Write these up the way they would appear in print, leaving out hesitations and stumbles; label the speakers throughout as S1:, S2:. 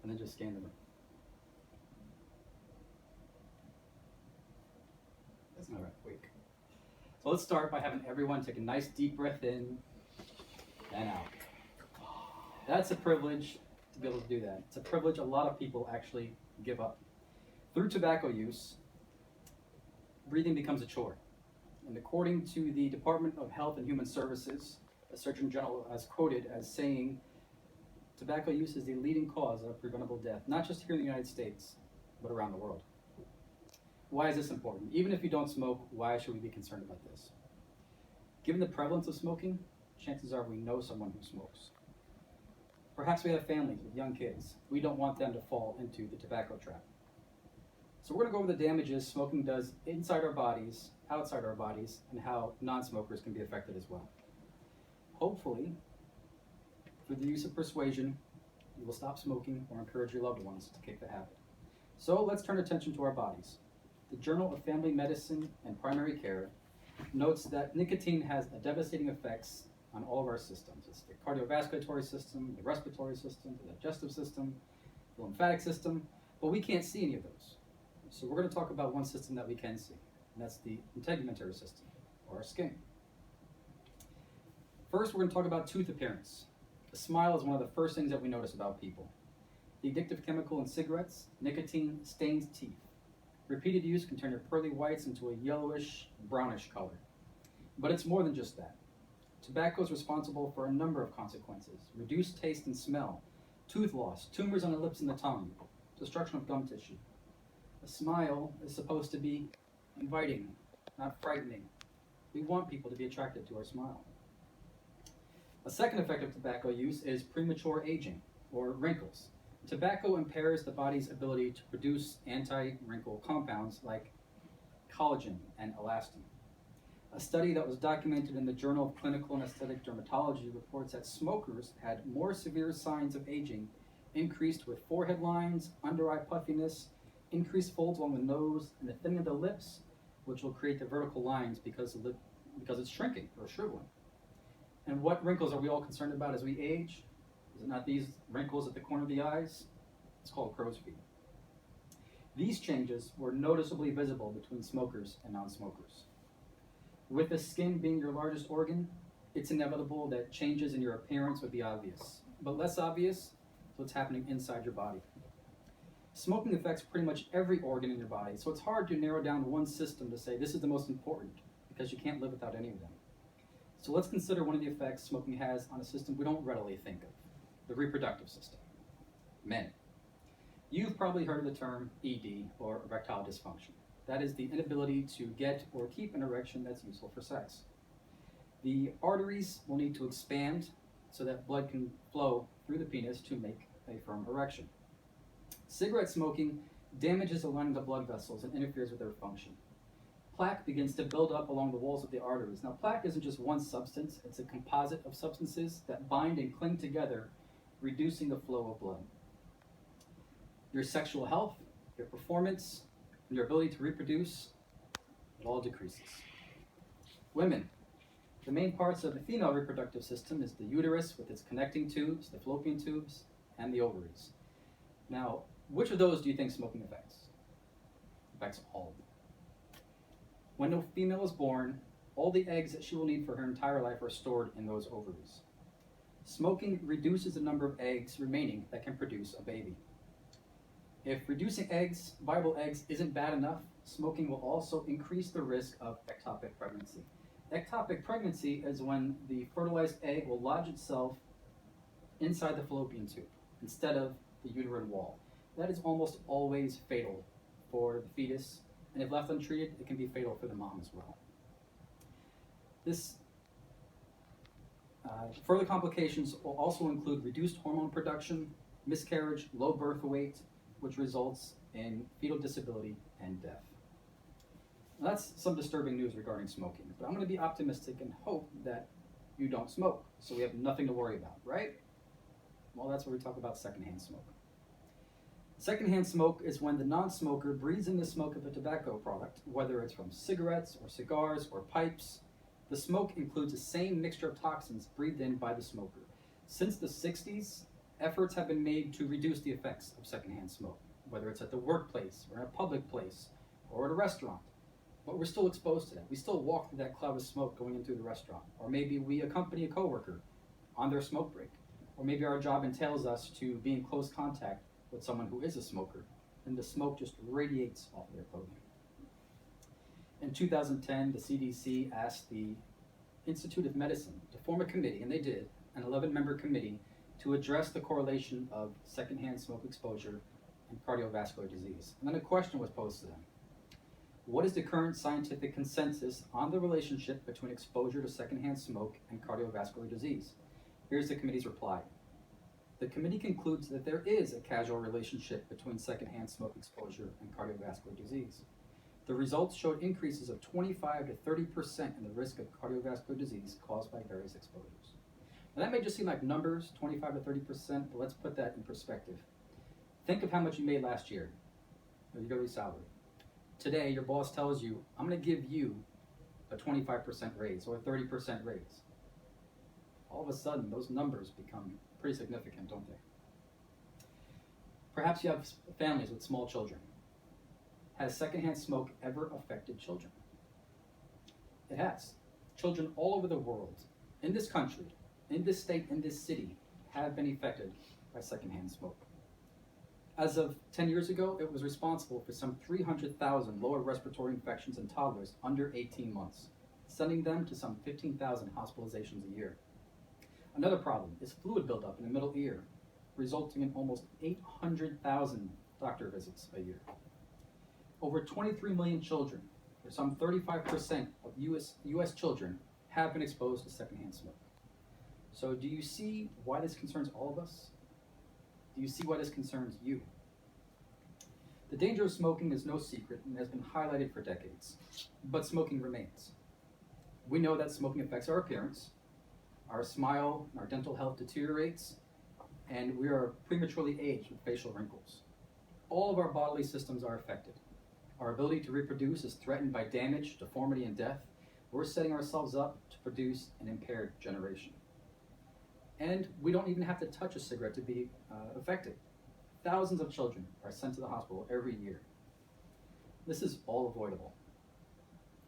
S1: and then just scan the room. All right, wait. So let's start by having everyone take a nice deep breath in and out. That's a privilege to be able to do that. It's a privilege a lot of people actually give up. Through tobacco use, breathing becomes a chore. And according to the Department of Health and Human Services, the Surgeon General has quoted as saying, tobacco use is the leading cause of preventable death, not just here in the United States, but around the world. Why is this important? Even if you don't smoke, why should we be concerned about this? Given the prevalence of smoking, chances are we know someone who smokes. Perhaps we have families with young kids. We don't want them to fall into the tobacco trap. So we're going to go over the damages smoking does inside our bodies, outside our bodies, and how non-smokers can be affected as well. Hopefully, through the use of persuasion, you will stop smoking or encourage your loved ones to kick the habit. So let's turn attention to our bodies. The Journal of Family Medicine and Primary Care notes that nicotine has devastating effects on all of our systems. It's the cardiovascular system, the respiratory system, the digestive system, the lymphatic system, but we can't see any of those. So we're going to talk about one system that we can see, and that's the integumentary system, or our skin. First, we're going to talk about tooth appearance. A smile is one of the first things that we notice about people. The addictive chemical in cigarettes, nicotine, stains teeth. Repeated use can turn your pearly whites into a yellowish, brownish color. But it's more than just that. Tobacco is responsible for a number of consequences. Reduced taste and smell, tooth loss, tumors on the lips and the tongue, destruction of gum tissue. A smile is supposed to be inviting, not frightening. We want people to be attracted to our smile. A second effect of tobacco use is premature aging, or wrinkles. Tobacco impairs the body's ability to produce anti-wrinkle compounds like collagen and elastin. A study that was documented in the Journal of Clinical and Aesthetic Dermatology reports that smokers had more severe signs of aging, increased with forehead lines, under-eye puffiness, increased folds along the nose, and the thinning of the lips, which will create the vertical lines because it's shrinking or shriveling. And what wrinkles are we all concerned about as we age? Is it not these wrinkles at the corner of the eyes? It's called crow's feet. These changes were noticeably visible between smokers and non-smokers. With the skin being your largest organ, it's inevitable that changes in your appearance would be obvious. But less obvious is what's happening inside your body. Smoking affects pretty much every organ in your body, so it's hard to narrow down one system to say this is the most important, because you can't live without any of them. So let's consider one of the effects smoking has on a system we don't readily think of, the reproductive system. Men. You've probably heard of the term ED, or erectile dysfunction. That is the inability to get or keep an erection that's useful for sex. The arteries will need to expand so that blood can flow through the penis to make a firm erection. Cigarette smoking damages the lining of the blood vessels and interferes with their function. Plaque begins to build up along the walls of the arteries. Now, plaque isn't just one substance, it's a composite of substances that bind and cling together, reducing the flow of blood. Your sexual health, your performance, and your ability to reproduce, it all decreases. Women. The main parts of the female reproductive system is the uterus with its connecting tubes, the fallopian tubes, and the ovaries. Now, which of those do you think smoking affects? It affects all of them. When a female is born, all the eggs that she will need for her entire life are stored in those ovaries. Smoking reduces the number of eggs remaining that can produce a baby. If reducing eggs, viable eggs, isn't bad enough, smoking will also increase the risk of ectopic pregnancy. Ectopic pregnancy is when the fertilized egg will lodge itself inside the fallopian tube instead of the uterine wall. That is almost always fatal for the fetus, and if left untreated, it can be fatal for the mom as well. Further complications will also include reduced hormone production, miscarriage, low birth weight, which results in fetal disability and death. Now, that's some disturbing news regarding smoking, but I'm going to be optimistic and hope that you don't smoke, so we have nothing to worry about, right? Well, that's where we talk about secondhand smoke. Secondhand smoke is when the non-smoker breathes in the smoke of a tobacco product, whether it's from cigarettes or cigars or pipes. The smoke includes the same mixture of toxins breathed in by the smoker. Since the 60s, Efforts have been made to reduce the effects of secondhand smoke, whether it's at the workplace or in a public place or at a restaurant. But we're still exposed to that. We still walk through that cloud of smoke going into the restaurant. Or maybe we accompany a coworker on their smoke break. Or maybe our job entails us to be in close contact with someone who is a smoker, and the smoke just radiates off of their clothing. In 2010, the CDC asked the Institute of Medicine to form a committee, and they did, an 11-member committee, to address the correlation of secondhand smoke exposure and cardiovascular disease. And then a question was posed to them. What is the current scientific consensus on the relationship between exposure to secondhand smoke and cardiovascular disease? Here's the committee's reply. The committee concludes that there is a causal relationship between secondhand smoke exposure and cardiovascular disease. The results showed increases of 25 to 30% in the risk of cardiovascular disease caused by various exposures. Now that may just seem like numbers, 25 to 30%, but let's put that in perspective. Think of how much you made last year, your yearly salary. Today, your boss tells you, I'm going to give you a 25% raise or a 30% raise. All of a sudden, those numbers become pretty significant, don't they? Perhaps you have families with small children. Has secondhand smoke ever affected children? It has. Children all over the world, in this country, in this state, in this city, have been affected by secondhand smoke. As of 10 years ago, it was responsible for some 300,000 lower respiratory infections in toddlers under 18 months, sending them to some 15,000 hospitalizations a year. Another problem is fluid buildup in the middle ear, resulting in almost 800,000 doctor visits a year. Over 23 million children, or some 35% of US children, have been exposed to secondhand smoke. So do you see why this concerns all of us? Do you see why this concerns you? The danger of smoking is no secret and has been highlighted for decades, but smoking remains. We know that smoking affects our appearance, our smile, our dental health deteriorates, and we are prematurely aged with facial wrinkles. All of our bodily systems are affected. Our ability to reproduce is threatened by damage, deformity, and death. We're setting ourselves up to produce an impaired generation. And we don't even have to touch a cigarette to be affected. Thousands of children are sent to the hospital every year. This is all avoidable.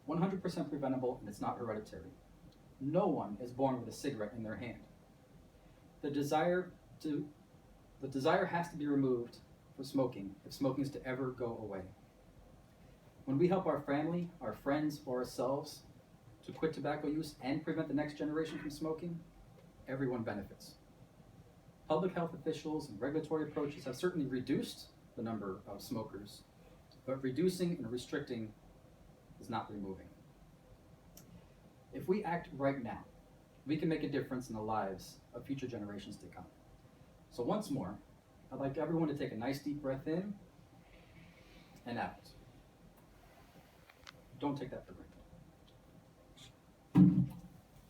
S1: 100% preventable, and it's not hereditary. No one is born with a cigarette in their hand. The desire has to be removed for smoking if smoking is to ever go away. When we help our family, our friends, or ourselves to quit tobacco use and prevent the next generation from smoking, everyone benefits. Public health officials and regulatory approaches have certainly reduced the number of smokers, but reducing and restricting is not removing. If we act right now, we can make a difference in the lives of future generations to come. So once more, I'd like everyone to take a nice deep breath in and out. Don't take that for granted.